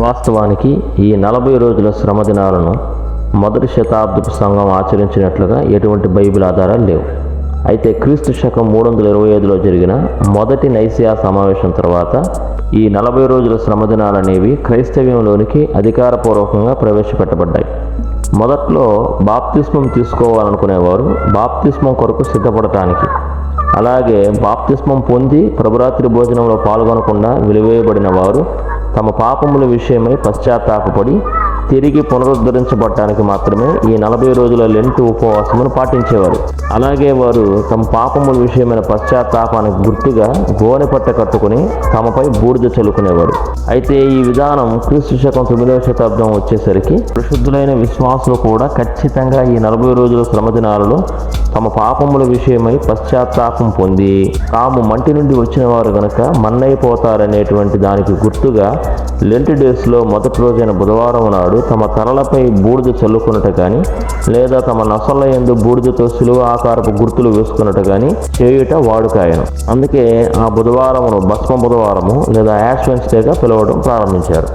వాస్తవానికి ఈ 40 రోజుల శ్రమ దినాలను మొదటి శతాబ్దపు సంఘం ఆచరించినట్లుగా ఎటువంటి బైబిల్ ఆధారాలు లేవు. అయితే క్రీస్తు శకం 325లో జరిగిన మొదటి నైసియా సమావేశం తర్వాత ఈ 40 రోజుల శ్రమ దినాలనేవి క్రైస్తవ్యంలోనికి అధికారపూర్వకంగా ప్రవేశపెట్టబడ్డాయి. మొదట్లో బాప్తిస్మం తీసుకోవాలనుకునేవారు బాప్తిస్మం కొరకు సిద్ధపడటానికి, అలాగే బాప్తిస్మం పొంది ప్రభురాత్రి భోజనంలో పాల్గొనకుండా వెలివేయబడిన వారు తమ పాపముల విషయమై పశ్చాత్తాపపడి తిరిగి పునరుద్ధరించబడటానికి మాత్రమే ఈ 40 రోజుల లెంటు ఉపవాసమును పాటించేవారు. అలాగే వారు తమ పాపముల విషయమైన పశ్చాత్తాపానికి గుర్తుగా గోనె పట్ట కట్టుకుని తమపై బూడిద చల్లుకునేవారు. అయితే ఈ విధానం క్రీస్తు శకం 9వ శతాబ్దం వచ్చేసరికి ప్రసిద్ధులైన విశ్వాసులు కూడా ఖచ్చితంగా ఈ 40 రోజుల శ్రమ దినాలలో తమ పాపముల విషయమై పశ్చాత్తాపం పొంది తాము మంటి నుండి వచ్చిన వారు గనక మన్నైపోతారనేటువంటి దానికి గుర్తుగా లెంట్ డేస్లో మొదటి రోజైన బుధవారం నాడు తమ తలలపై బూడిద చల్లుకున్నట కానీ, లేదా తమ నొసళ్ళ యందు బూడిదతో శిలువ ఆకారపు గుర్తులు వేసుకున్నట కానీ చేయుట వాడుకాయను. అందుకే ఆ బుధవారమును భస్మ బుధవారము లేదా యాష్ వెన్స్డేగా పిలవడం ప్రారంభించారు.